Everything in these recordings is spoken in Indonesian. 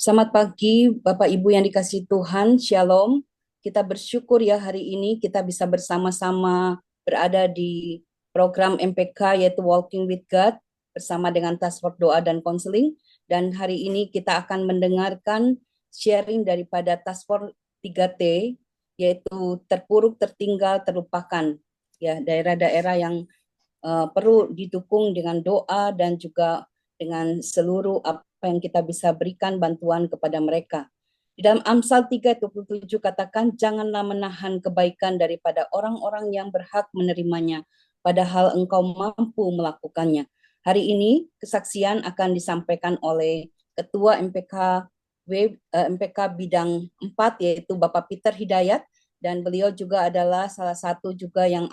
Selamat pagi, Bapak Ibu yang dikasihi Tuhan, Shalom. Kita bersyukur ya hari ini kita bisa bersama-sama berada di program MPK yaitu Walking with God bersama dengan Task Force Doa dan Konseling. Dan hari ini kita akan mendengarkan sharing daripada Task Force 3T yaitu terpuruk, tertinggal, terlupakan. Ya, daerah-daerah yang perlu didukung dengan doa dan juga dengan seluruh apa yang kita bisa berikan bantuan kepada mereka. Di dalam Amsal 3:27 katakan, janganlah menahan kebaikan daripada orang-orang yang berhak menerimanya, padahal engkau mampu melakukannya. Hari ini kesaksian akan disampaikan oleh Ketua MPK Bidang 4 yaitu Bapak Peter Hidayat, dan beliau juga adalah salah satu juga yang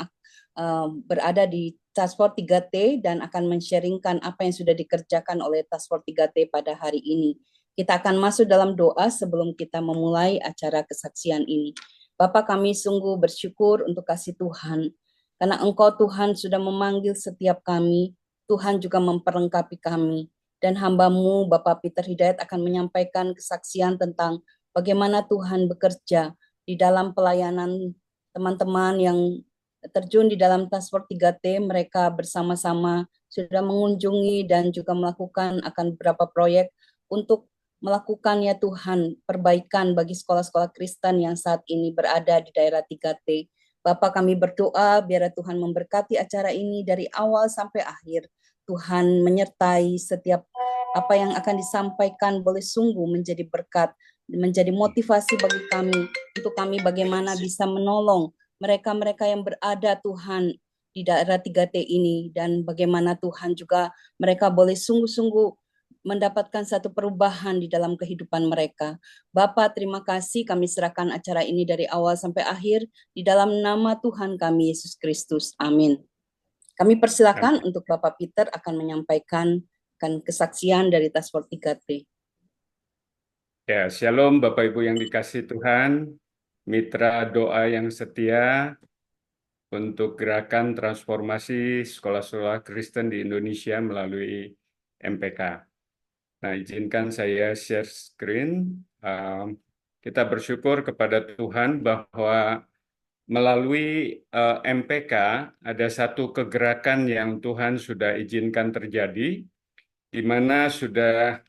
berada di Task Force 3T dan akan men-sharingkan apa yang sudah dikerjakan oleh Task Force 3T pada hari ini. Kita akan masuk dalam doa sebelum kita memulai acara kesaksian ini. Bapak, kami sungguh bersyukur untuk kasih Tuhan, karena Engkau Tuhan sudah memanggil setiap kami, Tuhan juga memperlengkapi kami, dan hamba-Mu Bapak Peter Hidayat akan menyampaikan kesaksian tentang bagaimana Tuhan bekerja di dalam pelayanan teman-teman yang terjun di dalam Task Force 3T. Mereka bersama-sama sudah mengunjungi dan juga melakukan akan beberapa proyek untuk melakukan ya Tuhan perbaikan bagi sekolah-sekolah Kristen yang saat ini berada di daerah 3T. Bapak, kami berdoa biar Tuhan memberkati acara ini dari awal sampai akhir. Tuhan menyertai setiap apa yang akan disampaikan boleh sungguh menjadi berkat, menjadi motivasi bagi kami untuk kami bagaimana bisa menolong mereka-mereka yang berada Tuhan di daerah 3T ini, dan bagaimana Tuhan juga mereka boleh sungguh-sungguh mendapatkan satu perubahan di dalam kehidupan mereka. Bapak, terima kasih, kami serahkan acara ini dari awal sampai akhir di dalam nama Tuhan kami Yesus Kristus. Amin. Kami persilakan untuk Bapak Peter akan menyampaikan kesaksian dari Task Force 3T. Ya, shalom Bapak Ibu yang dikasihi Tuhan, mitra doa yang setia untuk gerakan transformasi sekolah-sekolah Kristen di Indonesia melalui MPK. Nah, izinkan saya share screen. Kita bersyukur kepada Tuhan bahwa melalui MPK ada satu kegerakan yang Tuhan sudah izinkan terjadi, di mana sudah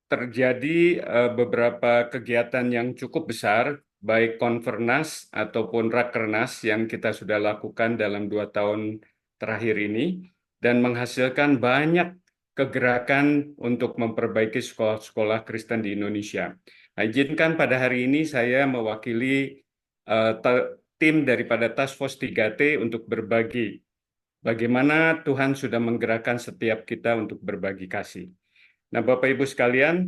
terjadi beberapa kegiatan yang cukup besar, baik konfernas ataupun rakernas yang kita sudah lakukan dalam 2 tahun terakhir ini, dan menghasilkan banyak kegerakan untuk memperbaiki sekolah-sekolah Kristen di Indonesia. Nah, izinkan pada hari ini saya mewakili tim daripada Task Force 3T untuk berbagi bagaimana Tuhan sudah menggerakkan setiap kita untuk berbagi kasih. Nah, Bapak Ibu sekalian,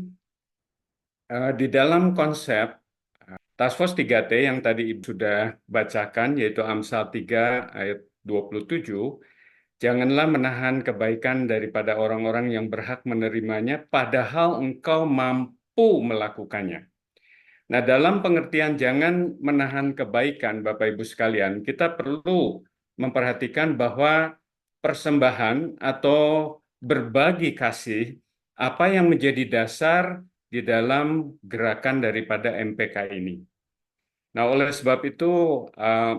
di dalam konsep Task Force 3T yang tadi Ibu sudah bacakan, yaitu Amsal 3 ayat 27, janganlah menahan kebaikan daripada orang-orang yang berhak menerimanya, padahal engkau mampu melakukannya. Nah, dalam pengertian jangan menahan kebaikan, Bapak Ibu sekalian, kita perlu memperhatikan bahwa persembahan atau berbagi kasih apa yang menjadi dasar di dalam gerakan daripada MPK ini. Nah, oleh sebab itu,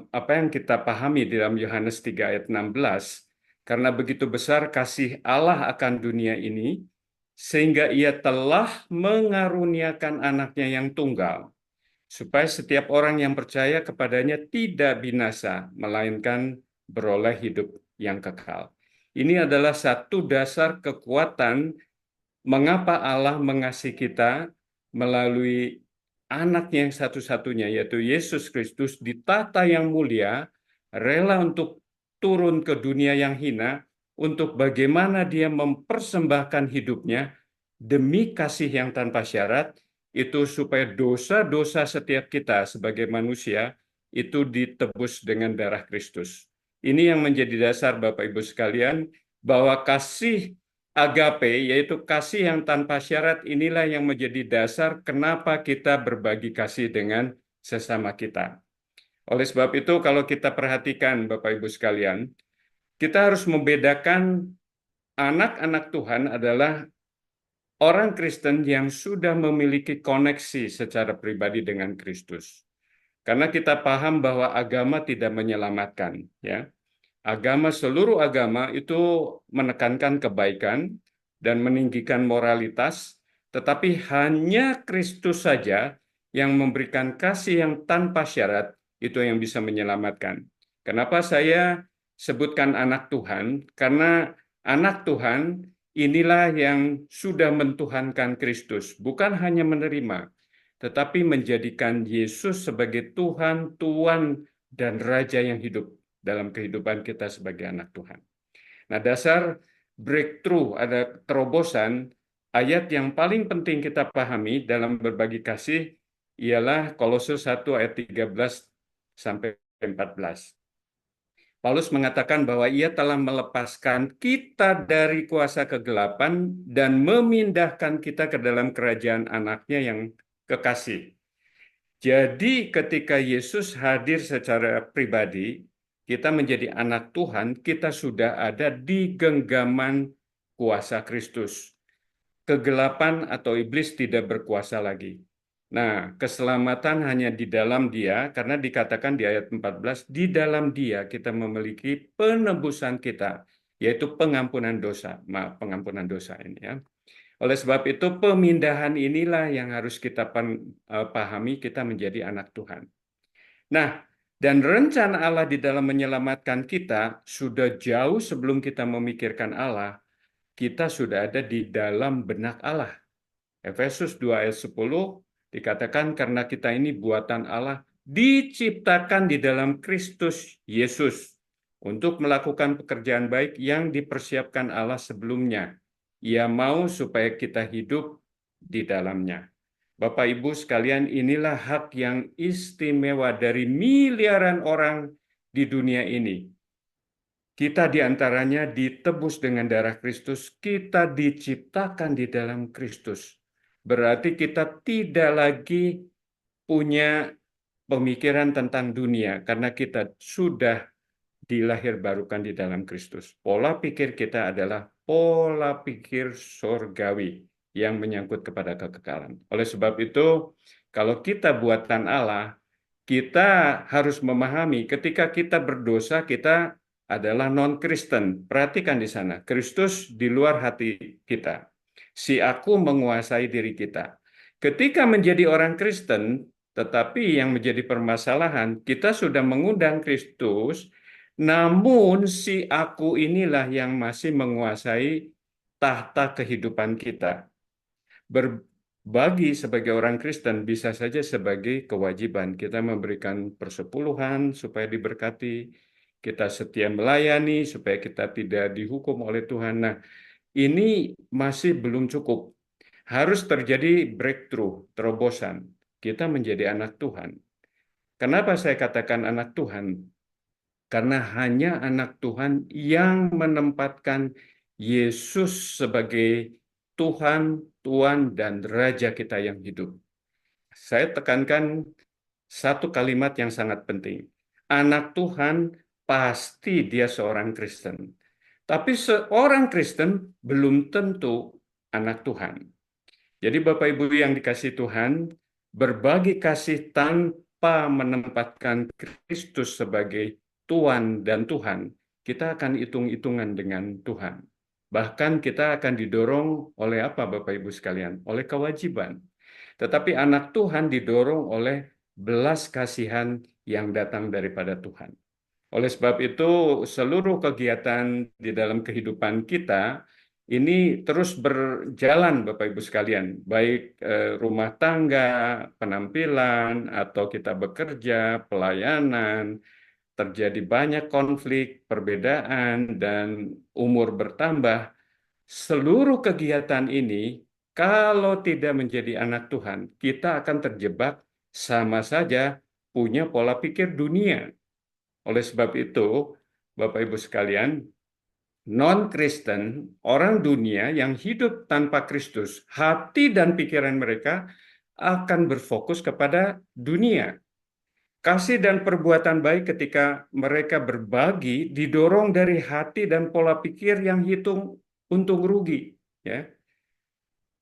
apa yang kita pahami di dalam Yohanes 3 ayat 16, karena begitu besar kasih Allah akan dunia ini, sehingga ia telah mengaruniakan anaknya yang tunggal, supaya setiap orang yang percaya kepadanya tidak binasa, melainkan beroleh hidup yang kekal. Ini adalah satu dasar kekuatan mengapa Allah mengasihi kita melalui anaknya yang satu-satunya, yaitu Yesus Kristus, di tata yang mulia, rela untuk turun ke dunia yang hina, untuk bagaimana dia mempersembahkan hidupnya demi kasih yang tanpa syarat, itu supaya dosa-dosa setiap kita sebagai manusia itu ditebus dengan darah Kristus. Ini yang menjadi dasar Bapak Ibu sekalian, bahwa kasih agape, yaitu kasih yang tanpa syarat, inilah yang menjadi dasar kenapa kita berbagi kasih dengan sesama kita. Oleh sebab itu, kalau kita perhatikan Bapak Ibu sekalian, kita harus membedakan anak-anak Tuhan adalah orang Kristen yang sudah memiliki koneksi secara pribadi dengan Kristus. Karena kita paham bahwa agama tidak menyelamatkan, ya. Seluruh agama itu menekankan kebaikan dan meninggikan moralitas, tetapi hanya Kristus saja yang memberikan kasih yang tanpa syarat, itu yang bisa menyelamatkan. Kenapa saya sebutkan anak Tuhan? Karena anak Tuhan inilah yang sudah mentuhankan Kristus, bukan hanya menerima, tetapi menjadikan Yesus sebagai Tuhan, Tuan, dan Raja yang hidup dalam kehidupan kita sebagai anak Tuhan. Nah, dasar breakthrough, ada terobosan, ayat yang paling penting kita pahami dalam berbagi kasih ialah Kolose 1 ayat 13 sampai 14. Paulus mengatakan bahwa ia telah melepaskan kita dari kuasa kegelapan dan memindahkan kita ke dalam kerajaan anaknya yang kekasih. Jadi ketika Yesus hadir secara pribadi, kita menjadi anak Tuhan, kita sudah ada di genggaman kuasa Kristus. Kegelapan atau iblis tidak berkuasa lagi. Nah, keselamatan hanya di dalam Dia, karena dikatakan di ayat 14, di dalam Dia kita memiliki penebusan kita, yaitu pengampunan dosa. Maaf, pengampunan dosa ini ya. Oleh sebab itu, pemindahan inilah yang harus kita pahami, kita menjadi anak Tuhan. Nah, dan rencana Allah di dalam menyelamatkan kita sudah jauh sebelum kita memikirkan Allah, kita sudah ada di dalam benak Allah. Efesus 2 ayat 10 dikatakan karena kita ini buatan Allah diciptakan di dalam Kristus Yesus untuk melakukan pekerjaan baik yang dipersiapkan Allah sebelumnya. Ia mau supaya kita hidup di dalamnya. Bapak Ibu sekalian, inilah hak yang istimewa dari miliaran orang di dunia ini. Kita diantaranya ditebus dengan darah Kristus, kita diciptakan di dalam Kristus. Berarti kita tidak lagi punya pemikiran tentang dunia, karena kita sudah dilahirbarukan di dalam Kristus. Pola pikir kita adalah pola pikir surgawi yang menyangkut kepada kekekalan. Oleh sebab itu, kalau kita buatan Allah, kita harus memahami ketika kita berdosa, kita adalah non-Kristen. Perhatikan di sana, Kristus di luar hati kita. Si aku menguasai diri kita. Ketika menjadi orang Kristen, tetapi yang menjadi permasalahan, kita sudah mengundang Kristus, namun si aku inilah yang masih menguasai tahta kehidupan kita. Berbagi sebagai orang Kristen bisa saja sebagai kewajiban. Kita memberikan persepuluhan supaya diberkati, kita setia melayani supaya kita tidak dihukum oleh Tuhan. Nah, ini masih belum cukup. Harus terjadi breakthrough, terobosan. Kita menjadi anak Tuhan. Kenapa saya katakan anak Tuhan? Karena hanya anak Tuhan yang menempatkan Yesus sebagai Tuhan, Tuan, dan Raja kita yang hidup. Saya tekankan satu kalimat yang sangat penting. Anak Tuhan pasti dia seorang Kristen. Tapi seorang Kristen belum tentu anak Tuhan. Jadi Bapak Ibu yang dikasihi Tuhan, berbagi kasih tanpa menempatkan Kristus sebagai Tuan dan Tuhan, kita akan hitung-hitungan dengan Tuhan. Bahkan kita akan didorong oleh apa Bapak Ibu sekalian? Oleh kewajiban. Tetapi anak Tuhan didorong oleh belas kasihan yang datang daripada Tuhan. Oleh sebab itu, seluruh kegiatan di dalam kehidupan kita ini terus berjalan, Bapak Ibu sekalian, baik rumah tangga, penampilan, atau kita bekerja, pelayanan, terjadi banyak konflik, perbedaan, dan umur bertambah. Seluruh kegiatan ini, kalau tidak menjadi anak Tuhan, kita akan terjebak sama saja punya pola pikir dunia. Oleh sebab itu, Bapak Ibu sekalian, non-Kristen, orang dunia yang hidup tanpa Kristus, hati dan pikiran mereka akan berfokus kepada dunia. Kasih dan perbuatan baik ketika mereka berbagi didorong dari hati dan pola pikir yang hitung untung rugi, ya.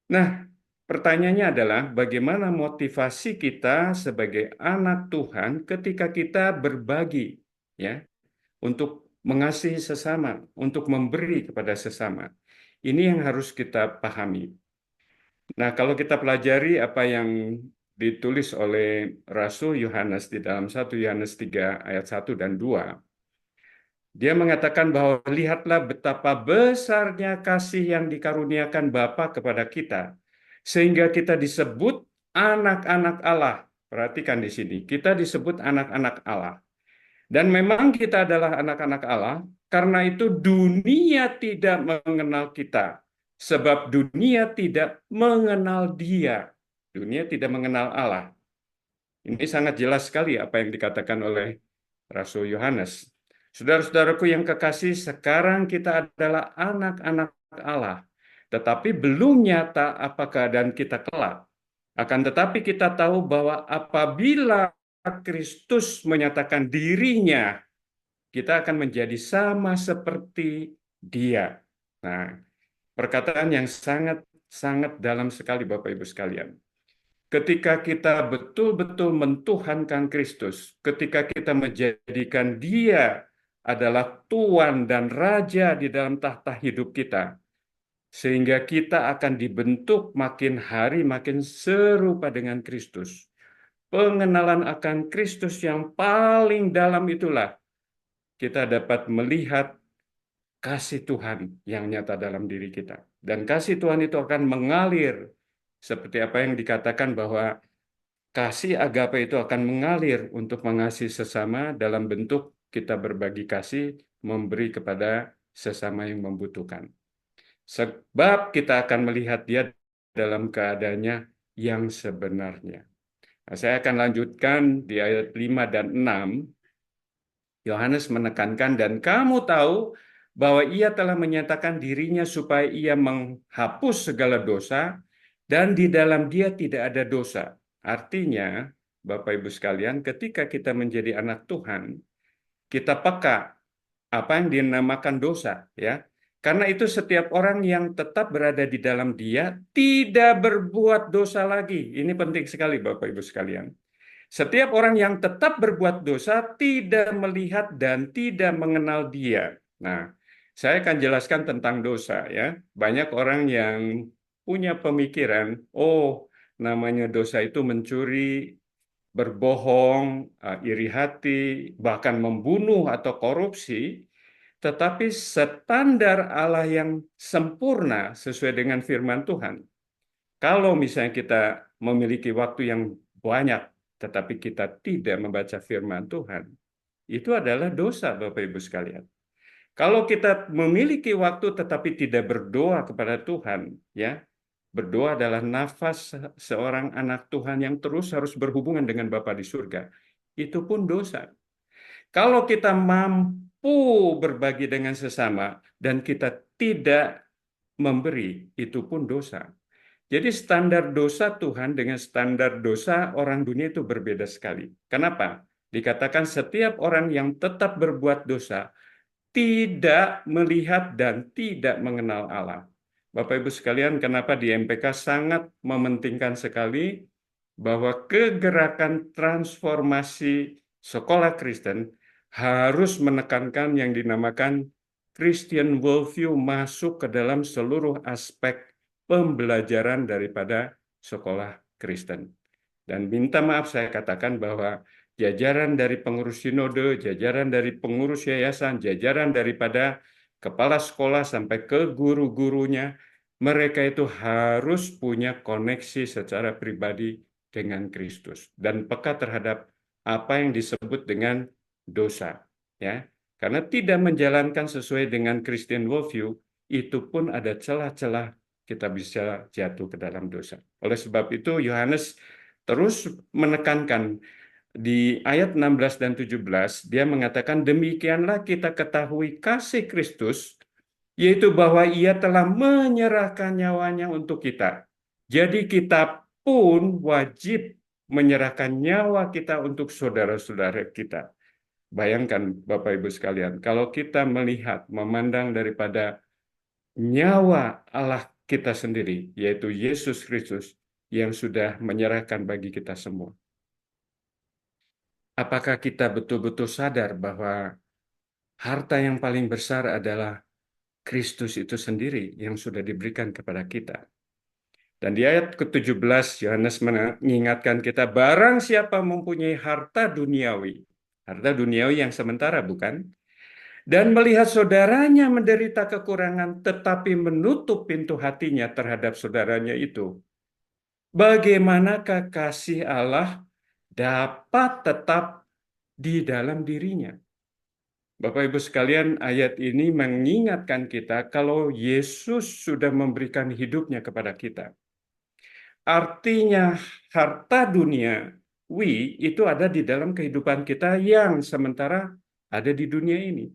Nah, pertanyaannya adalah bagaimana motivasi kita sebagai anak Tuhan ketika kita berbagi, ya, untuk mengasihi sesama, untuk memberi kepada sesama. Ini yang harus kita pahami. Nah, kalau kita pelajari apa yang ditulis oleh Rasul Yohanes di dalam 1 Yohanes 3 ayat 1 dan 2, dia mengatakan bahwa lihatlah betapa besarnya kasih yang dikaruniakan Bapa kepada kita, sehingga kita disebut anak-anak Allah. Perhatikan di sini, kita disebut anak-anak Allah. Dan memang kita adalah anak-anak Allah, karena itu dunia tidak mengenal kita. Sebab dunia tidak mengenal Dia. Dunia tidak mengenal Allah. Ini sangat jelas sekali apa yang dikatakan oleh Rasul Yohanes. Saudara-saudaraku yang kekasih, sekarang kita adalah anak-anak Allah. Tetapi belum nyata apa keadaan kita kelak. Akan tetapi kita tahu bahwa apabila Kristus menyatakan dirinya, kita akan menjadi sama seperti Dia. Nah, perkataan yang sangat dalam sekali Bapak Ibu sekalian. Ketika kita betul-betul mentuhankan Kristus, ketika kita menjadikan Dia adalah Tuan dan Raja di dalam tahta hidup kita, sehingga kita akan dibentuk makin hari makin serupa dengan Kristus. Pengenalan akan Kristus yang paling dalam itulah kita dapat melihat kasih Tuhan yang nyata dalam diri kita. Dan kasih Tuhan itu akan mengalir seperti apa yang dikatakan bahwa kasih agape itu akan mengalir untuk mengasihi sesama dalam bentuk kita berbagi kasih, memberi kepada sesama yang membutuhkan. Sebab kita akan melihat dia dalam keadaannya yang sebenarnya. Nah, saya akan lanjutkan di ayat 5 dan 6. Yohanes menekankan, dan kamu tahu bahwa ia telah menyatakan dirinya supaya ia menghapus segala dosa, dan di dalam dia tidak ada dosa. Artinya, Bapak Ibu sekalian, ketika kita menjadi anak Tuhan, kita peka apa yang dinamakan dosa, ya. Karena itu setiap orang yang tetap berada di dalam dia tidak berbuat dosa lagi. Ini penting sekali Bapak Ibu sekalian. Setiap orang yang tetap berbuat dosa tidak melihat dan tidak mengenal Dia. Nah, saya akan jelaskan tentang dosa ya. Banyak orang yang punya pemikiran, oh, namanya dosa itu mencuri, berbohong, iri hati, bahkan membunuh atau korupsi. Tetapi standar Allah yang sempurna sesuai dengan firman Tuhan. Kalau misalnya kita memiliki waktu yang banyak, tetapi kita tidak membaca firman Tuhan, itu adalah dosa, Bapak Ibu sekalian. Kalau kita memiliki waktu tetapi tidak berdoa kepada Tuhan, ya, berdoa adalah nafas seorang anak Tuhan yang terus harus berhubungan dengan Bapa di surga. Itu pun dosa. Kalau kita mampu berbagi dengan sesama dan kita tidak memberi, itu pun dosa. Jadi standar dosa Tuhan dengan standar dosa orang dunia itu berbeda sekali. Kenapa? Dikatakan setiap orang yang tetap berbuat dosa tidak melihat dan tidak mengenal Allah. Bapak Ibu sekalian, kenapa di MPK sangat mementingkan sekali bahwa kegerakan transformasi sekolah Kristen harus menekankan yang dinamakan Christian worldview masuk ke dalam seluruh aspek pembelajaran daripada sekolah Kristen. Dan minta maaf saya katakan bahwa jajaran dari pengurus sinode, jajaran dari pengurus yayasan, jajaran daripada kepala sekolah sampai ke guru-gurunya, mereka itu harus punya koneksi secara pribadi dengan Kristus dan peka terhadap apa yang disebut dengan dosa, ya. Karena tidak menjalankan sesuai dengan Christian worldview, itu pun ada celah-celah kita bisa jatuh ke dalam dosa. Oleh sebab itu, Yohanes terus menekankan di ayat 16 dan 17, dia mengatakan, demikianlah kita ketahui kasih Kristus, yaitu bahwa ia telah menyerahkan nyawanya untuk kita. Jadi kita pun wajib menyerahkan nyawa kita untuk saudara-saudara kita. Bayangkan Bapak Ibu sekalian, kalau kita melihat, memandang daripada nyawa Allah kita sendiri, yaitu Yesus Kristus, yang sudah menyerahkan bagi kita semua. Apakah kita betul-betul sadar bahwa harta yang paling besar adalah Kristus itu sendiri yang sudah diberikan kepada kita? Dan di ayat ke-17, Yohanes mengingatkan kita, barang siapa mempunyai harta duniawi yang sementara bukan? Dan melihat saudaranya menderita kekurangan, tetapi menutup pintu hatinya terhadap saudaranya itu, bagaimanakah kasih Allah dapat tetap di dalam dirinya? Bapak Ibu sekalian, ayat ini mengingatkan kita kalau Yesus sudah memberikan hidupnya kepada kita. Artinya harta duniawi itu ada di dalam kehidupan kita yang sementara ada di dunia ini.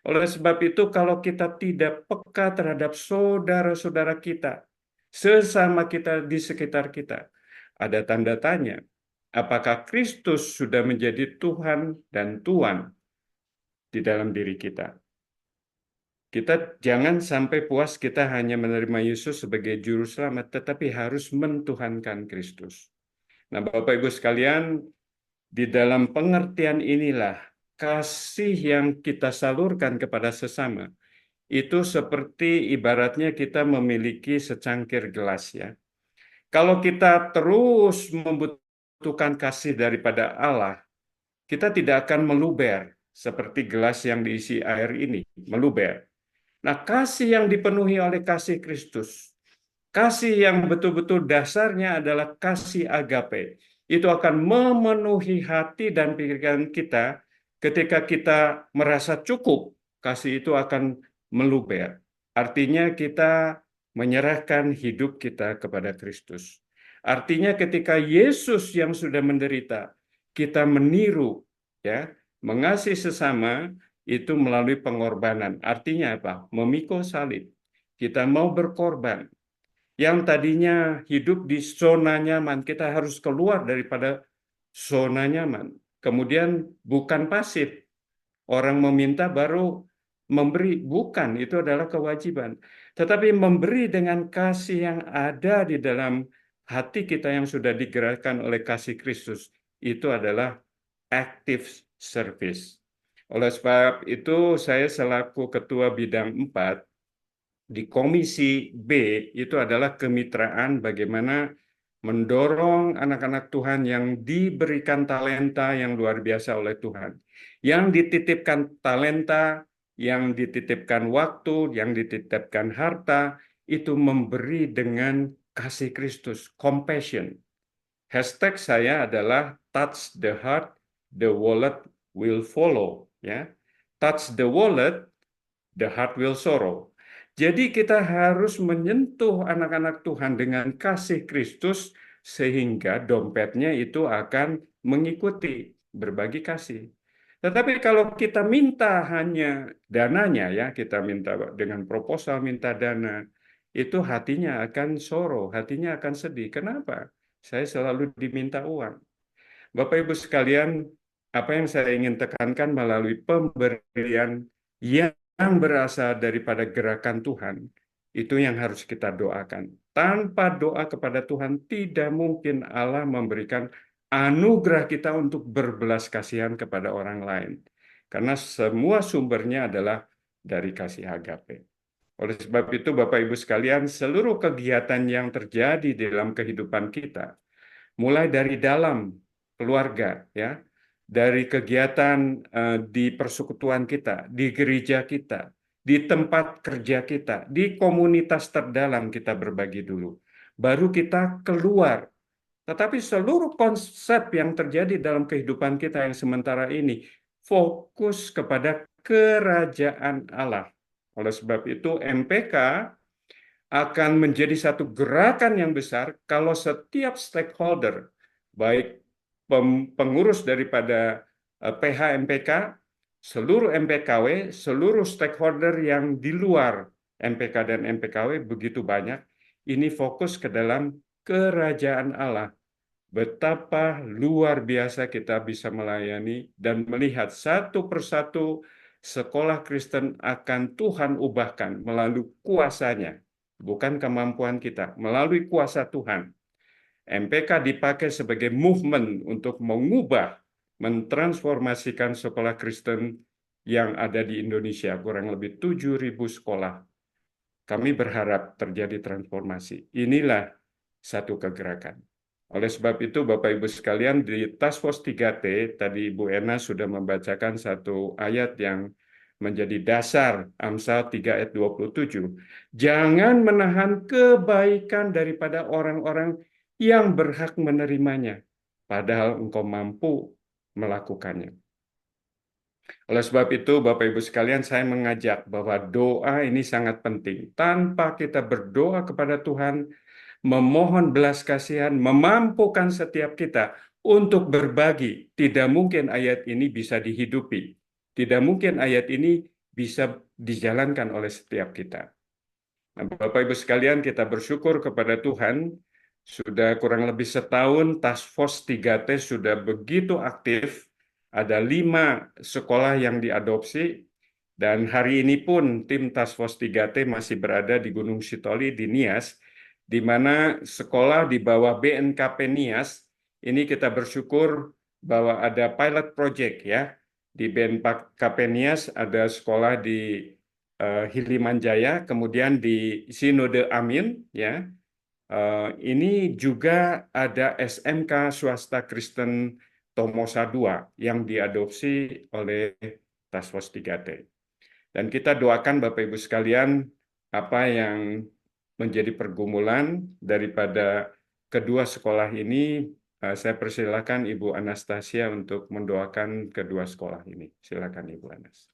Oleh sebab itu, kalau kita tidak peka terhadap saudara-saudara kita, sesama kita di sekitar kita, ada tanda tanya, apakah Kristus sudah menjadi Tuhan dan Tuan di dalam diri kita? Kita jangan sampai puas kita hanya menerima Yesus sebagai juru selamat, tetapi harus mentuhankan Kristus. Nah, Bapak Ibu sekalian, di dalam pengertian inilah kasih yang kita salurkan kepada sesama itu seperti ibaratnya kita memiliki secangkir gelas ya. Kalau kita terus membutuhkan kasih daripada Allah, kita tidak akan meluber seperti gelas yang diisi air ini, meluber. Nah, kasih yang dipenuhi oleh kasih Kristus, kasih yang betul-betul dasarnya adalah kasih agape, itu akan memenuhi hati dan pikiran kita ketika kita merasa cukup, kasih itu akan meluber. Artinya kita menyerahkan hidup kita kepada Kristus. Artinya ketika Yesus yang sudah menderita, kita meniru ya, mengasihi sesama itu melalui pengorbanan. Artinya apa? Memikul salib. Kita mau berkorban. Yang tadinya hidup di zona nyaman, kita harus keluar daripada zona nyaman. Kemudian bukan pasif. Orang meminta baru memberi. Bukan, itu adalah kewajiban. Tetapi memberi dengan kasih yang ada di dalam hati kita yang sudah digerakkan oleh kasih Kristus. Itu adalah active service. Oleh sebab itu, saya selaku Ketua Bidang 4 di Komisi B itu adalah kemitraan bagaimana mendorong anak-anak Tuhan yang diberikan talenta yang luar biasa oleh Tuhan. Yang dititipkan talenta, yang dititipkan waktu, yang dititipkan harta, itu memberi dengan kasih Kristus, compassion. Hashtag saya adalah touch the heart, the wallet will follow. Ya, touch the wallet, the heart will sorrow. Jadi kita harus menyentuh anak-anak Tuhan dengan kasih Kristus sehingga dompetnya itu akan mengikuti berbagi kasih. Tetapi kalau kita minta hanya dananya ya, kita minta dengan proposal minta dana, itu hatinya akan sorrow, hatinya akan sedih. Kenapa? Saya selalu diminta uang. Bapak Ibu sekalian, apa yang saya ingin tekankan melalui pemberian yang berasal daripada gerakan Tuhan, itu yang harus kita doakan. Tanpa doa kepada Tuhan, tidak mungkin Allah memberikan anugerah kita untuk berbelas kasihan kepada orang lain. Karena semua sumbernya adalah dari kasih agape. Oleh sebab itu, Bapak Ibu sekalian, seluruh kegiatan yang terjadi di dalam kehidupan kita, mulai dari dalam keluarga, ya, dari kegiatan di persekutuan kita, di gereja kita, di tempat kerja kita, di komunitas terdalam kita berbagi dulu. Baru kita keluar. Tetapi seluruh konsep yang terjadi dalam kehidupan kita yang sementara ini fokus kepada kerajaan Allah. Oleh sebab itu MPK akan menjadi satu gerakan yang besar kalau setiap stakeholder, baik pengurus daripada PH MPK, seluruh MPKW, seluruh stakeholder yang di luar MPK dan MPKW begitu banyak, ini fokus ke dalam kerajaan Allah. betapa luar biasa kita bisa melayani dan melihat satu persatu sekolah Kristen akan Tuhan ubahkan melalui kuasanya, bukan kemampuan kita, melalui kuasa Tuhan. MPK dipakai sebagai movement untuk mengubah, mentransformasikan sekolah Kristen yang ada di Indonesia, kurang lebih 7.000 sekolah. Kami berharap terjadi transformasi. Inilah satu kegerakan. Oleh sebab itu, Bapak Ibu sekalian, di Task Force 3T, tadi Ibu Ena sudah membacakan satu ayat yang menjadi dasar Amsal 3 ayat 27. Jangan menahan kebaikan daripada orang-orang yang berhak menerimanya, padahal engkau mampu melakukannya. Oleh sebab itu, Bapak Ibu sekalian, saya mengajak bahwa doa ini sangat penting. Tanpa kita berdoa kepada Tuhan, memohon belas kasihan, memampukan setiap kita untuk berbagi, tidak mungkin ayat ini bisa dihidupi. Tidak mungkin ayat ini bisa dijalankan oleh setiap kita. Nah, Bapak Ibu sekalian, kita bersyukur kepada Tuhan, sudah kurang lebih setahun Task Force 3T sudah begitu aktif, ada 5 sekolah yang diadopsi, dan hari ini pun tim Task Force 3T masih berada di Gunung Sitoli di Nias, di mana sekolah di bawah BNKP Nias, ini kita bersyukur bahwa ada pilot project ya. Di BNKP Nias ada sekolah di Hilimanjaya, kemudian di Sinode Amin, ya. Ini juga ada SMK swasta Kristen Tomosa II yang diadopsi oleh Task Force 3T. Dan kita doakan Bapak Ibu sekalian apa yang menjadi pergumulan daripada kedua sekolah ini. Saya persilakan Ibu Anastasia untuk mendoakan kedua sekolah ini. Silakan Ibu Anas.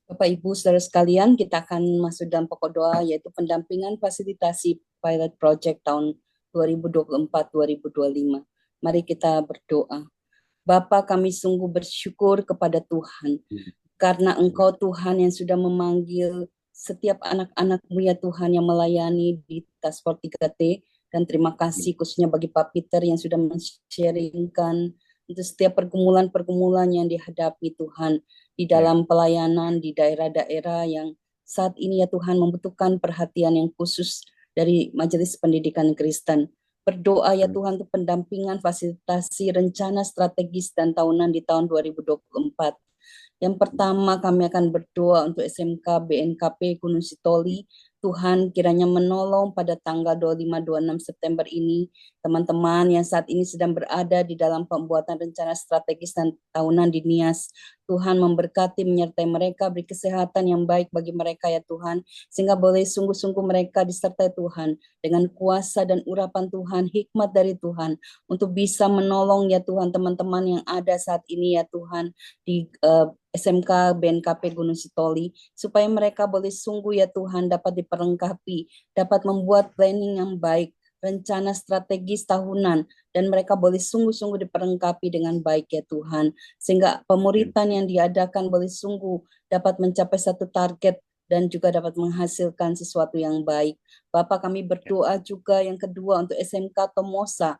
Bapak Ibu Saudara sekalian, kita akan masuk dalam pokok doa yaitu pendampingan fasilitasi pilot project tahun 2024-2025. Mari kita berdoa. Bapa, kami sungguh bersyukur kepada Tuhan karena Engkau Tuhan yang sudah memanggil setiap anak-anak-Mu ya Tuhan yang melayani di Task Force 3T, dan terima kasih khususnya bagi Pak Peter yang sudah men-sharingkan untuk setiap pergumulan-pergumulan yang dihadapi Tuhan di dalam pelayanan di daerah-daerah yang saat ini ya Tuhan membutuhkan perhatian yang khusus dari Majelis Pendidikan Kristen. Berdoa ya Tuhan untuk pendampingan fasilitasi rencana strategis dan tahunan di tahun 2024. Yang pertama kami akan berdoa untuk SMK BNKP Gunung Sitoli. Tuhan kiranya menolong pada tanggal 25-26 September ini teman-teman yang saat ini sedang berada di dalam pembuatan rencana strategis dan tahunan di Nias. Tuhan memberkati menyertai mereka, beri kesehatan yang baik bagi mereka ya Tuhan, sehingga boleh sungguh-sungguh mereka disertai Tuhan dengan kuasa dan urapan Tuhan, hikmat dari Tuhan untuk bisa menolong ya Tuhan teman-teman yang ada saat ini ya Tuhan di SMK BNKP Gunung Sitoli, supaya mereka boleh sungguh ya Tuhan dapat diperlengkapi, dapat membuat planning yang baik, rencana strategis tahunan, dan mereka boleh sungguh-sungguh diperlengkapi dengan baik ya Tuhan, sehingga pemuritan yang diadakan boleh sungguh dapat mencapai satu target dan juga dapat menghasilkan sesuatu yang baik. Bapak, kami berdoa juga yang kedua untuk SMK Tomosa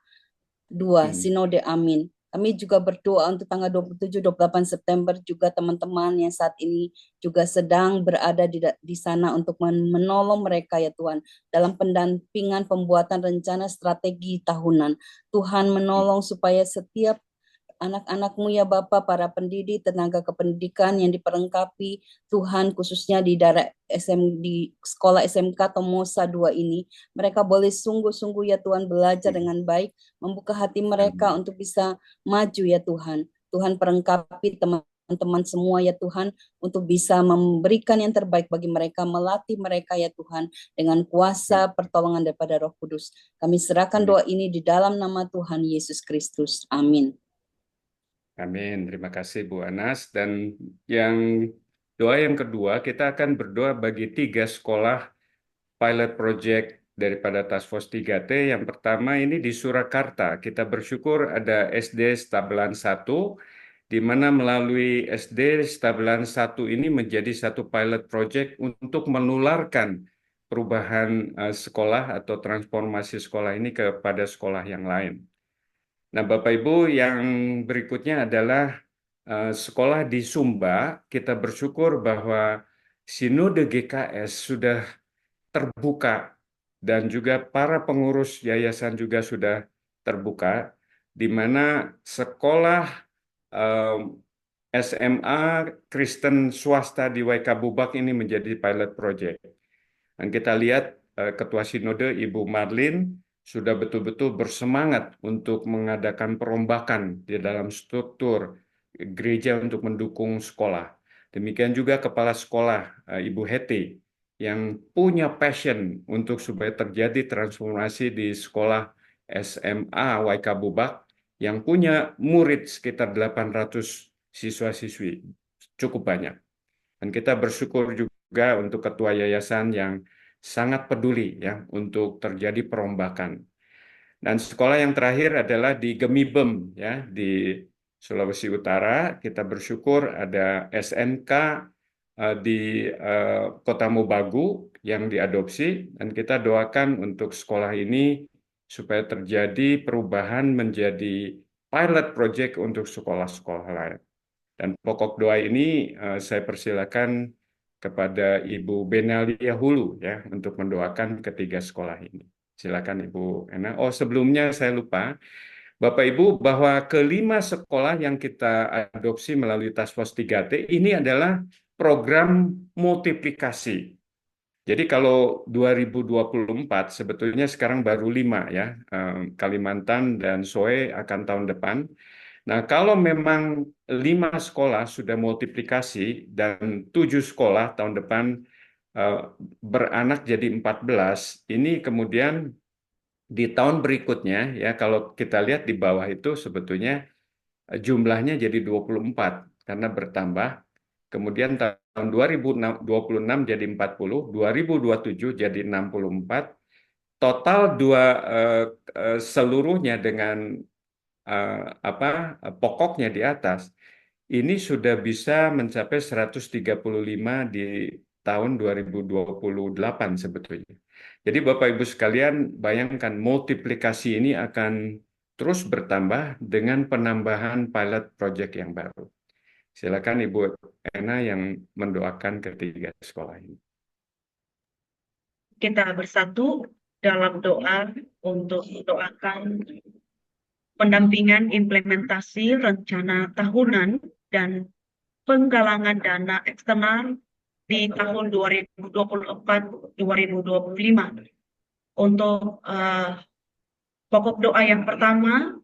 2, Sinode Amin. Kami juga berdoa untuk tanggal 27-28 September juga teman-teman yang saat ini juga sedang berada di sana untuk menolong mereka ya Tuhan dalam pendampingan pembuatan rencana strategi tahunan. Tuhan menolong supaya setiap anak-anak-Mu ya Bapa, para pendidik, tenaga kependidikan yang diperlengkapi Tuhan khususnya di daerah di sekolah SMK Tomosa 2 ini, mereka boleh sungguh-sungguh ya Tuhan belajar dengan baik, membuka hati mereka untuk bisa maju ya Tuhan. Tuhan perlengkapi teman-teman semua ya Tuhan untuk bisa memberikan yang terbaik bagi mereka, melatih mereka ya Tuhan dengan kuasa pertolongan daripada Roh Kudus. Kami serahkan doa ini di dalam nama Tuhan Yesus Kristus. Amin. Amin. Terima kasih Bu Anas. Dan yang doa yang kedua, kita akan berdoa bagi 3 sekolah pilot project daripada Task Force 3T. Yang pertama ini di Surakarta. Kita bersyukur ada SD Stabelan 1, di mana melalui SD Stabelan 1 ini menjadi satu pilot project untuk menularkan perubahan sekolah atau transformasi sekolah ini kepada sekolah yang lain. Nah, Bapak Ibu, yang berikutnya adalah sekolah di Sumba. Kita bersyukur bahwa Sinode GKS sudah terbuka dan juga para pengurus yayasan juga sudah terbuka, di mana sekolah SMA Kristen swasta di Waikabubak ini menjadi pilot project. Dan kita lihat Ketua Sinode Ibu Marlin sudah betul-betul bersemangat untuk mengadakan perombakan di dalam struktur gereja untuk mendukung sekolah. Demikian juga Kepala Sekolah Ibu Heti yang punya passion untuk supaya terjadi transformasi di sekolah SMA Waikabubak yang punya murid sekitar 800 siswa-siswi. Cukup banyak. Dan kita bersyukur juga untuk ketua yayasan yang sangat peduli ya untuk terjadi perombakan. Dan sekolah yang terakhir adalah di Gemibem ya di Sulawesi Utara. Kita bersyukur ada SMK di Kota Mobagu yang diadopsi dan kita doakan untuk sekolah ini supaya terjadi perubahan menjadi pilot project untuk sekolah-sekolah lain. Dan pokok doa ini saya persilakan kepada Ibu Benalia Hulu ya untuk mendoakan ketiga sekolah ini. Silakan Ibu Ena. Oh, sebelumnya saya lupa, Bapak Ibu, bahwa kelima sekolah yang kita adopsi melalui Task Force 3T ini adalah program multiplikasi. Jadi kalau 2024 sebetulnya sekarang baru 5 ya, Kalimantan dan Soe akan tahun depan. Nah, kalau memang 5 sekolah sudah multiplikasi dan 7 sekolah tahun depan eh, beranak jadi 14, ini kemudian di tahun berikutnya ya kalau kita lihat di bawah itu sebetulnya jumlahnya jadi 24 karena bertambah. Kemudian tahun 2026 jadi 40, 2027 jadi 64, total seluruhnya dengan apa pokoknya di atas ini sudah bisa mencapai 135 di tahun 2028 sebetulnya. Jadi Bapak Ibu sekalian bayangkan multiplikasi ini akan terus bertambah dengan penambahan pilot project yang baru. Silakan Ibu Ena yang mendoakan ketiga sekolah ini. Kita bersatu dalam doa untuk mendoakan pendampingan implementasi rencana tahunan dan penggalangan dana eksternal di tahun 2024-2025. Untuk pokok doa yang pertama,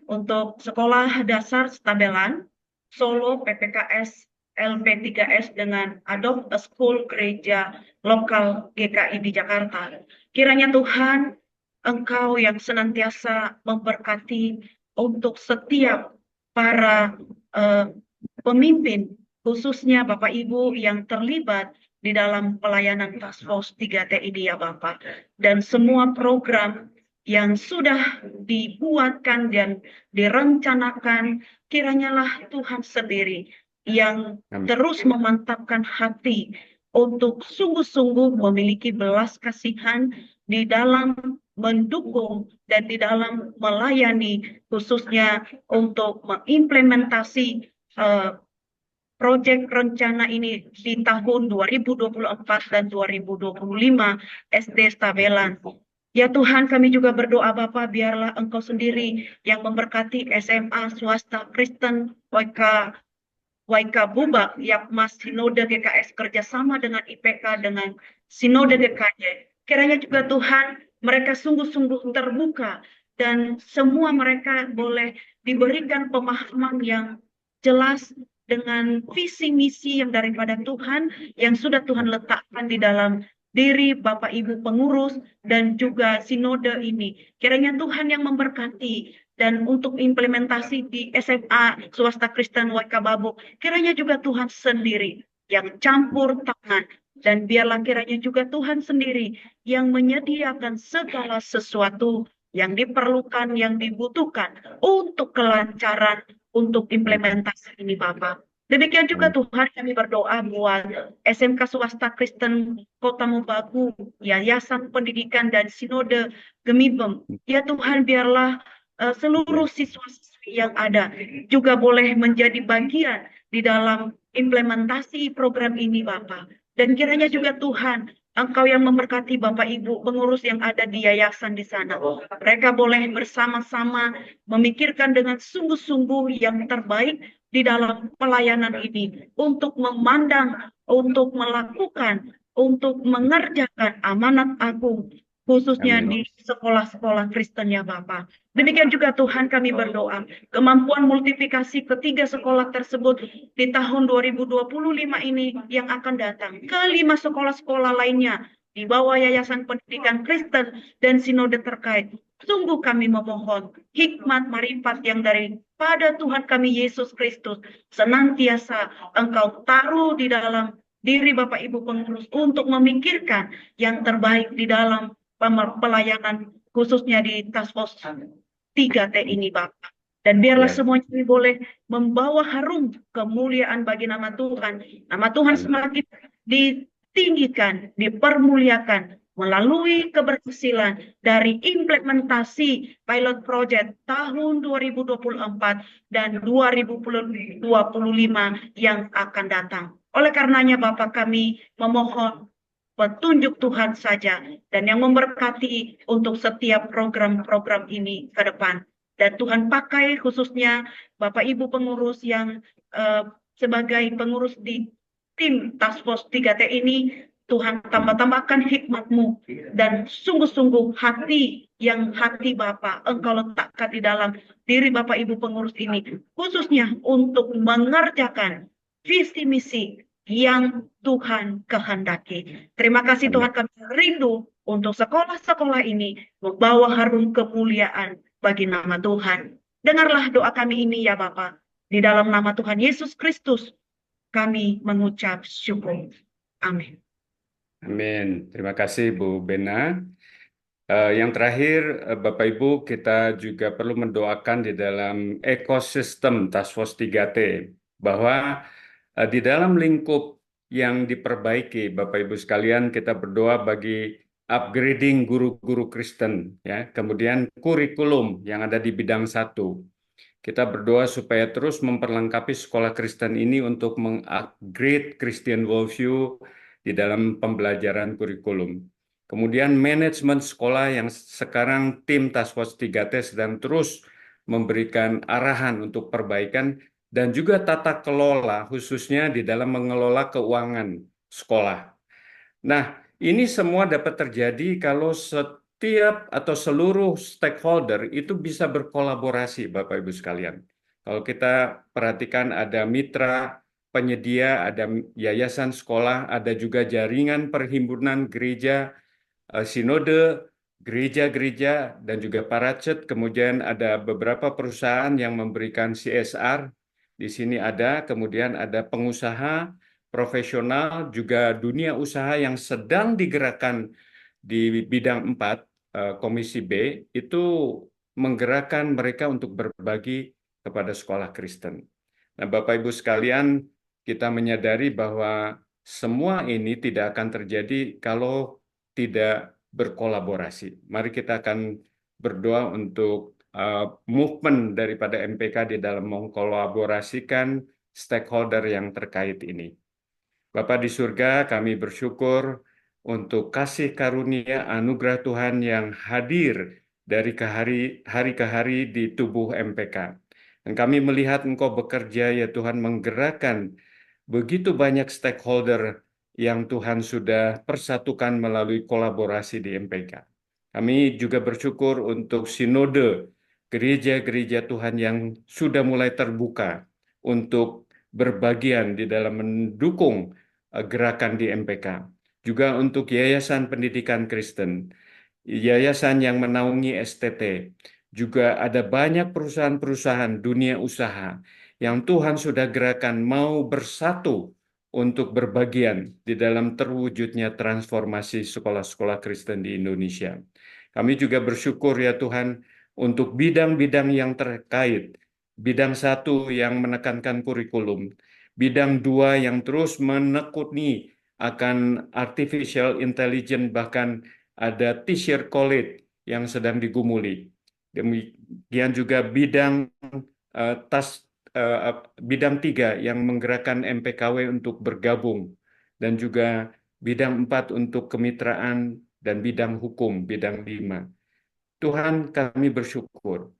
untuk Sekolah Dasar Stabelan, Solo PPKS LP3S dengan Adopt a School Gereja Lokal GKI di Jakarta. Kiranya Tuhan, Engkau yang senantiasa memberkati untuk setiap para pemimpin, khususnya Bapak Ibu yang terlibat di dalam pelayanan Task Force 3T ini ya Bapak. Dan semua program yang sudah dibuatkan dan direncanakan, kiranyalah Tuhan sendiri yang terus memantapkan hati untuk sungguh-sungguh memiliki belas kasihan di dalam mendukung dan di dalam melayani, khususnya untuk mengimplementasi proyek rencana ini di tahun 2024 dan 2025 SD Stabelan. Ya Tuhan, kami juga berdoa Bapa, biarlah Engkau sendiri yang memberkati SMA swasta Kristen Waikabubak, Yapmas Sinode GKS kerjasama dengan IPK dengan Sinode GKJ. Kiranya juga Tuhan, mereka sungguh-sungguh terbuka dan semua mereka boleh diberikan pemahaman yang jelas dengan visi misi yang daripada Tuhan yang sudah Tuhan letakkan di dalam diri Bapak Ibu pengurus dan juga sinode ini. Kiranya Tuhan yang memberkati dan untuk implementasi di SMA swasta Kristen Waikabubak, kiranya juga Tuhan sendiri yang campur tangan dan biarlah kiranya juga Tuhan sendiri yang menyediakan segala sesuatu yang diperlukan, yang dibutuhkan untuk kelancaran untuk implementasi ini Bapak. Demikian juga Amin. Tuhan kami berdoa buat SMK Swasta Kristen Kota Mobagu, Yayasan Pendidikan dan Sinode Gemibem. Ya Tuhan, biarlah seluruh siswa-siswi yang ada juga boleh menjadi bagian di dalam implementasi program ini, Bapak. Dan kiranya juga Tuhan, Engkau yang memberkati Bapak Ibu pengurus yang ada di yayasan di sana. Mereka boleh bersama-sama memikirkan dengan sungguh-sungguh yang terbaik di dalam pelayanan ini, untuk memandang, untuk melakukan, untuk mengerjakan amanat agung, khususnya Amin. di sekolah-sekolah Kristen ya Bapak. Demikian juga Tuhan kami berdoa, kemampuan multiplikasi ketiga sekolah tersebut di tahun 2025 ini yang akan datang, ke 5 sekolah-sekolah lainnya di bawah Yayasan Pendidikan Kristen dan Sinode terkait. Sungguh kami memohon hikmat marifat yang daripada Tuhan kami Yesus Kristus senantiasa Engkau taruh di dalam diri Bapak Ibu pengurus untuk memikirkan yang terbaik di dalam pelayanan khususnya di Task Force 3T ini Bapak. Dan biarlah Ya. semuanya ini boleh membawa harum kemuliaan bagi nama Tuhan. Nama Tuhan semakin ditinggikan, dipermuliakan melalui keberhasilan dari implementasi pilot project tahun 2024 dan 2025 yang akan datang. Oleh karenanya Bapak kami memohon petunjuk Tuhan saja dan yang memberkati untuk setiap program-program ini ke depan. Dan Tuhan pakai khususnya Bapak Ibu pengurus yang sebagai pengurus di tim Task Force 3T ini, Tuhan tambah-tambahkan hikmat-Mu dan sungguh-sungguh hati Bapak Engkau letakkan di dalam diri Bapak Ibu pengurus ini, khususnya untuk mengerjakan visi misi yang Tuhan kehendaki. Terima kasih Tuhan, kami rindu untuk sekolah-sekolah ini membawa harum kemuliaan bagi nama Tuhan. Dengarlah doa kami ini ya Bapak. Di dalam nama Tuhan Yesus Kristus kami mengucap syukur. Amin. Amin. Terima kasih Bu Bena. Yang terakhir, Bapak Ibu, kita juga perlu mendoakan di dalam ekosistem Task Force 3T bahwa di dalam lingkup yang diperbaiki, Bapak Ibu sekalian, kita berdoa bagi upgrading guru-guru Kristen, ya, kemudian kurikulum yang ada di bidang satu. Kita berdoa supaya terus memperlengkapi sekolah Kristen ini untuk mengupgrade Christian worldview di dalam pembelajaran kurikulum. Kemudian manajemen sekolah yang sekarang tim Task Force 3T sedang terus memberikan arahan untuk perbaikan dan juga tata kelola khususnya di dalam mengelola keuangan sekolah. Nah, ini semua dapat terjadi kalau setiap atau seluruh stakeholder itu bisa berkolaborasi, Bapak Ibu sekalian. Kalau kita perhatikan ada mitra penyedia, ada yayasan sekolah, ada juga jaringan perhimpunan gereja, sinode, gereja-gereja, dan juga paracet. Kemudian ada beberapa perusahaan yang memberikan CSR. Di sini ada, kemudian ada pengusaha, profesional, juga dunia usaha yang sedang digerakkan di bidang 4, Komisi B, itu menggerakkan mereka untuk berbagi kepada sekolah Kristen. Nah, Bapak Ibu sekalian, kita menyadari bahwa semua ini tidak akan terjadi kalau tidak berkolaborasi. Mari kita akan berdoa untuk movement daripada MPK di dalam mengkolaborasikan stakeholder yang terkait ini. Bapa di surga, kami bersyukur untuk kasih karunia anugerah Tuhan yang hadir dari hari ke hari di tubuh MPK. Dan kami melihat Engkau bekerja, ya Tuhan, menggerakkan begitu banyak stakeholder yang Tuhan sudah persatukan melalui kolaborasi di MPK. Kami juga bersyukur untuk sinode gereja-gereja Tuhan yang sudah mulai terbuka untuk berbagian di dalam mendukung gerakan di MPK. Juga untuk Yayasan Pendidikan Kristen, yayasan yang menaungi STT. Juga ada banyak perusahaan-perusahaan dunia usaha yang Tuhan sudah gerakan mau bersatu untuk berbagian di dalam terwujudnya transformasi sekolah-sekolah Kristen di Indonesia. Kami juga bersyukur ya Tuhan untuk bidang-bidang yang terkait. Bidang satu yang menekankan kurikulum, bidang 2 yang terus menekuni akan artificial intelligence, bahkan ada teacher college yang sedang digumuli. Demikian juga bidang bidang 3 yang menggerakkan MPKW untuk bergabung, dan juga bidang 4 untuk kemitraan, dan bidang hukum, bidang 5. Tuhan, kami bersyukur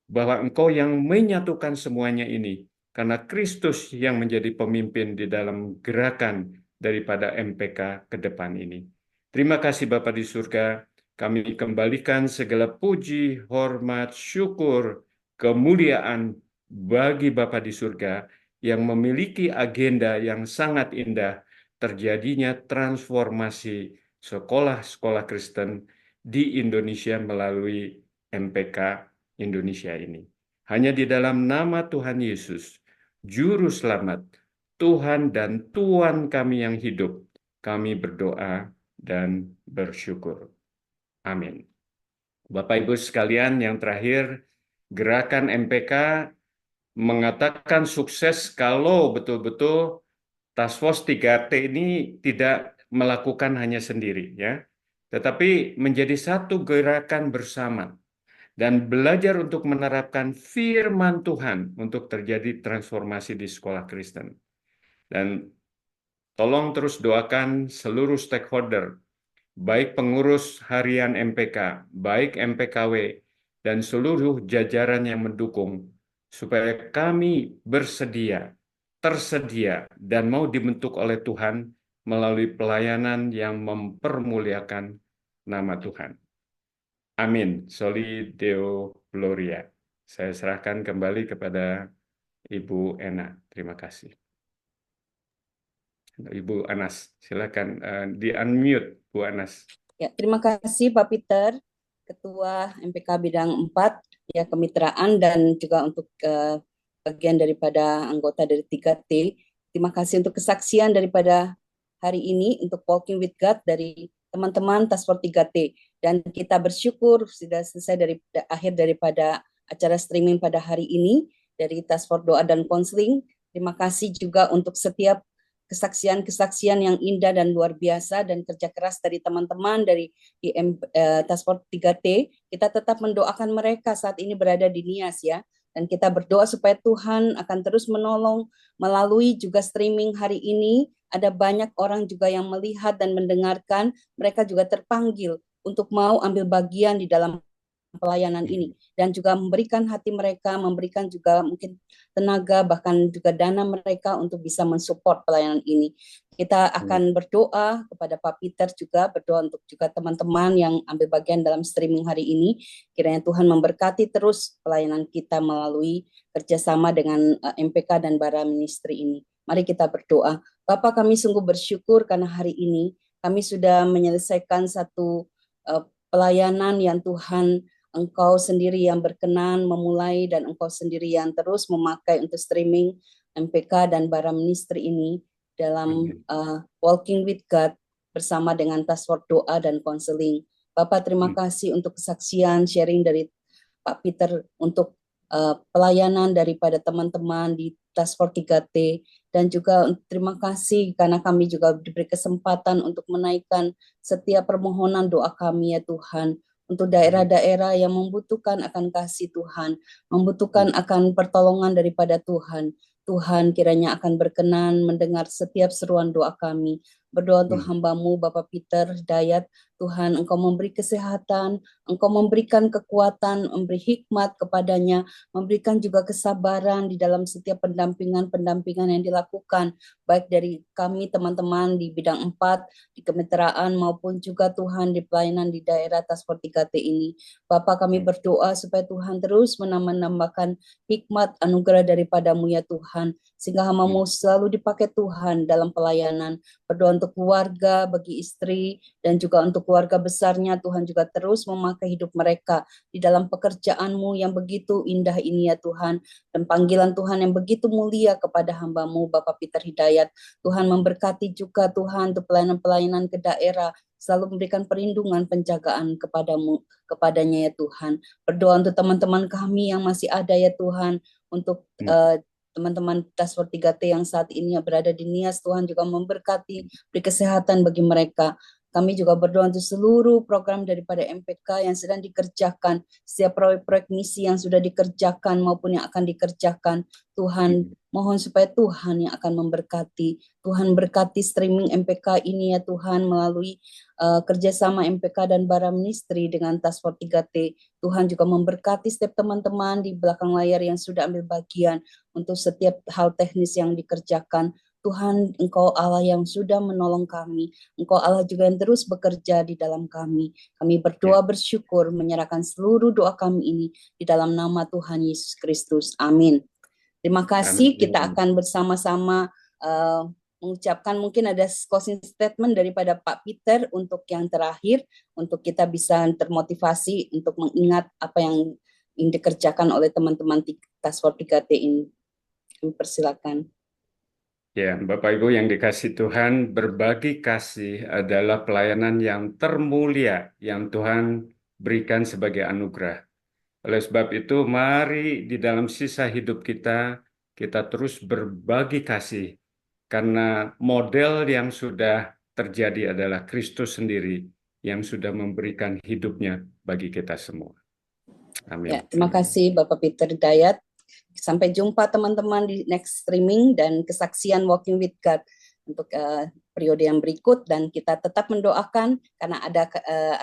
bahwa Engkau yang menyatukan semuanya ini, karena Kristus yang menjadi pemimpin di dalam gerakan daripada MPK ke depan ini. Terima kasih Bapa di surga, kami kembalikan segala puji, hormat, syukur, kemuliaan bagi Bapa di surga yang memiliki agenda yang sangat indah, terjadinya transformasi sekolah-sekolah Kristen di Indonesia melalui MPK Indonesia ini. Hanya di dalam nama Tuhan Yesus, Juru Selamat, Tuhan dan Tuhan kami yang hidup, kami berdoa dan bersyukur. Amin. Bapak Ibu sekalian, yang terakhir, gerakan MPK mengatakan sukses kalau betul-betul Task Force 3T ini tidak melakukan hanya sendiri, ya, tetapi menjadi satu gerakan bersama dan belajar untuk menerapkan firman Tuhan untuk terjadi transformasi di sekolah Kristen. Dan tolong terus doakan seluruh stakeholder, baik pengurus harian MPK, baik MPKW, dan seluruh jajaran yang mendukung, supaya kami bersedia, tersedia, dan mau dibentuk oleh Tuhan melalui pelayanan yang mempermuliakan nama Tuhan. Amin. Soli Deo Gloria. Saya serahkan kembali kepada Ibu Ena. Terima kasih. Ibu Anas, silakan di-unmute, Bu Anas. Ya, terima kasih Pak Peter, Ketua MPK Bidang 4, ya, kemitraan, dan juga untuk bagian daripada anggota dari 3T. Terima kasih untuk kesaksian daripada hari ini untuk Walking with God dari teman-teman Task Force 3T. Dan kita bersyukur sudah selesai dari akhir daripada acara streaming pada hari ini dari Task Force Doa dan Konseling. Terima kasih juga untuk setiap kesaksian-kesaksian yang indah dan luar biasa dan kerja keras dari teman-teman dari Task Force 3T. Kita tetap mendoakan mereka saat ini berada di Nias, ya. Dan kita berdoa supaya Tuhan akan terus menolong melalui juga streaming hari ini. Ada banyak orang juga yang melihat dan mendengarkan, mereka juga terpanggil untuk mau ambil bagian di dalam pelayanan ini, dan juga memberikan hati mereka, memberikan juga mungkin tenaga, bahkan juga dana mereka untuk bisa mensupport pelayanan ini. Kita akan berdoa kepada Pak Peter juga, berdoa untuk juga teman-teman yang ambil bagian dalam streaming hari ini. Kiranya Tuhan memberkati terus pelayanan kita melalui kerjasama dengan MPK dan Bara Ministry ini. Mari kita berdoa. Bapak, kami sungguh bersyukur karena hari ini kami sudah menyelesaikan satu pelayanan yang Tuhan Engkau sendiri yang berkenan memulai, dan Engkau sendiri yang terus memakai untuk streaming MPK dan Bara Ministry ini dalam Walking with God bersama dengan Task Force Doa dan Konseling. Bapak, terima kasih untuk kesaksian sharing dari Pak Peter untuk pelayanan daripada teman-teman di Task Force 3T, dan juga terima kasih karena kami juga diberi kesempatan untuk menaikkan setiap permohonan doa kami, ya Tuhan, untuk daerah-daerah yang membutuhkan akan kasih Tuhan, membutuhkan akan pertolongan daripada Tuhan. Tuhan kiranya akan berkenan mendengar setiap seruan doa kami. Berdoa untuk hamba-Mu Bapak Peter Hidayat, Tuhan Engkau memberi kesehatan, Engkau memberikan kekuatan, memberi hikmat kepadanya, memberikan juga kesabaran di dalam setiap pendampingan-pendampingan yang dilakukan, baik dari kami teman-teman di bidang 4, di kemitraan, maupun juga Tuhan di pelayanan di daerah Task Force 3T ini. Bapak, kami berdoa supaya Tuhan terus menambahkan hikmat anugerah daripada-Mu, ya Tuhan, sehingga hamba-Mu selalu dipakai Tuhan dalam pelayanan. Berdoa untuk keluarga, bagi istri, dan juga untuk keluarga besarnya. Tuhan juga terus memakai hidup mereka di dalam pekerjaan-Mu yang begitu indah ini, ya Tuhan, dan panggilan Tuhan yang begitu mulia kepada hamba-Mu Bapak Peter Hidayat. Tuhan memberkati juga Tuhan untuk pelayanan-pelayanan ke daerah, selalu memberikan perlindungan, penjagaan kepadanya, ya Tuhan. Berdoa untuk teman-teman kami yang masih ada, ya Tuhan, untuk teman-teman Task Force 3T yang saat ini berada di Nias, Tuhan juga memberkati, beri kesehatan bagi mereka. Kami juga berdoa untuk seluruh program daripada MPK yang sedang dikerjakan, setiap proyek-proyek misi yang sudah dikerjakan maupun yang akan dikerjakan. Tuhan, mohon supaya Tuhan yang akan memberkati. Tuhan berkati streaming MPK ini ya Tuhan, melalui kerjasama MPK dan Bara Ministry dengan Task Force 3T. Tuhan juga memberkati setiap teman-teman di belakang layar yang sudah ambil bagian untuk setiap hal teknis yang dikerjakan. Tuhan, Engkau Allah yang sudah menolong kami. Engkau Allah juga yang terus bekerja di dalam kami. Kami berdoa bersyukur menyerahkan seluruh doa kami ini di dalam nama Tuhan Yesus Kristus. Amin. Terima kasih. Kita akan bersama-sama mengucapkan, mungkin ada closing statement daripada Pak Peter untuk yang terakhir, untuk kita bisa termotivasi untuk mengingat apa yang dikerjakan oleh teman-teman Task Force 3T ini. Persilakan. Ya, Bapak Ibu yang dikasih Tuhan, berbagi kasih adalah pelayanan yang termulia yang Tuhan berikan sebagai anugerah. Oleh sebab itu, mari di dalam sisa hidup kita terus berbagi kasih. Karena model yang sudah terjadi adalah Kristus sendiri yang sudah memberikan hidupnya bagi kita semua. Amin. Ya, terima kasih Bapak Peter Dayat. Sampai jumpa teman-teman di next streaming dan kesaksian Walking with God untuk periode yang berikut, dan kita tetap mendoakan karena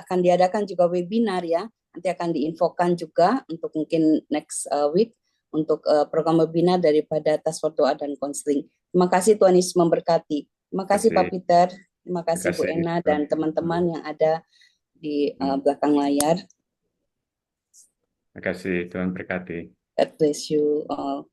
akan diadakan juga webinar ya, nanti akan diinfokan juga untuk mungkin next week untuk program webinar daripada Task Force Doa dan Konseling. Terima kasih, Tuhan Yesus memberkati. Terima kasih Pak Peter, terima kasih Bu Ena dan teman-teman yang ada di belakang layar. Terima kasih, Tuhan berkati. God bless you all.